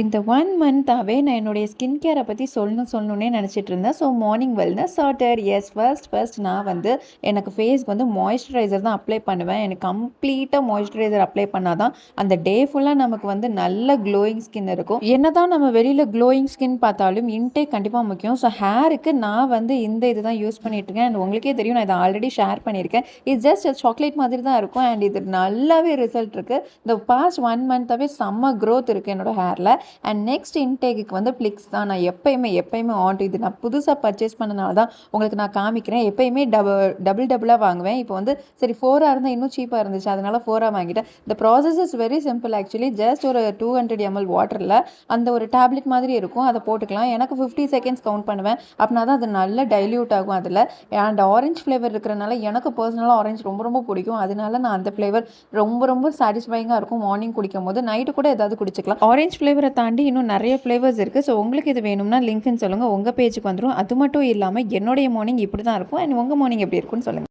இந்த 1 மந்த்தாவே நான் என்னுடைய ஸ்கின் கேரை பத்தி சொல்லணும்னே நெனச்சிட்டு இருந்தேன். So morning wellness started. Yes first நான் வந்து எனக்கு ஃபேஸ்க்கு வந்து மாய்ஸ்சரைசர் தான் அப்ளை பண்ணுவேன். எனக்கு கம்ப்ளீட்டா மாய்ஸ்சரைசர் அப்ளை பண்ணா தான் அந்த டே ஃபுல்லா நமக்கு வந்து நல்ல க்ளோயிங் ஸ்கின் இருக்கும். என்னதான் நம்ம வெளியில க்ளோயிங் ஸ்கின் பார்த்தாலும் இன்டேக் கண்டிப்பா முக்கியம். ஸோ ஹேருக்கு நான் வந்து இந்த இதுதான் யூஸ் பண்ணிட்டு இருக்கேன். அண்ட் உங்களுக்கே தெரியும் நான் இத ஆல்ரெடி ஷேர் பண்ணியிருக்கேன். இது ஜஸ்ட் சாக்லேட் மாதிரி தான் இருக்கும். அண்ட் இது நல்லாவே ரிசல்ட் இருக்கு. இந்த பாஸ்ட் 1 மந்த்தாவே செம்ம க்ரோத் இருக்கு என்னோட ஹேர்ல. அண்ட் நெக்ஸ்ட் இன்டேக்கு வந்து பிளிக்ஸ் தான். நான் எப்பயுமே இது நான் புதுசாக பர்ச்சேஸ் பண்ணனால தான் உங்களுக்கு நான் காமிக்கிறேன். எப்பயுமே டபுளாக வாங்குவேன். இப்போ வந்து சரி 4ஆக இருந்தால் இன்னும் சீப்பாக இருந்துச்சு, அதனால 4ஆக வாங்கிட்டேன். இந்த process is very simple actually. Just ஒரு 200 ml வாட்டரில் அந்த ஒரு டேப்லெட் மாதிரி இருக்கும், அதை போட்டுக்கலாம். எனக்கு 50 செகண்ட்ஸ் கவுண்ட் பண்ணுவேன். அப்படின்னா தான் அது நல்லா டைல்யூட் ஆகும் அதில். அண்ட் ஆரஞ்சு ஃப்ளேவர் இருக்கிறனால எனக்கு பர்சனலாக ஆரஞ்சு ரொம்ப ரொம்ப பிடிக்கும். அதனால நான் அந்த ஃப்ளேவர் ரொம்ப ரொம்ப சாட்டிஸ்ஃபைங்காக இருக்கும். மார்னிங் குடிக்கும் போது நைட்டு கூட ஏதாவது குடிச்சிக்கலாம். ஆரஞ்சு ஃப்ளேவரை தாண்டி இன்னும் நிறைய ஃப்ளேவர்ஸ் இருக்குது. ஸோ உங்களுக்கு இது வேணும்னா லிங்க்னு சொல்லுங்கள், உங்கள் பேஜுக்கு வந்துடும். அது மட்டும் இல்லாமல் என்னுடைய மார்னிங் இப்படி தான் இருக்கும். அண்ட் உங்கள் மார்னிங் எப்படி இருக்குன்னு சொல்லுங்கள்.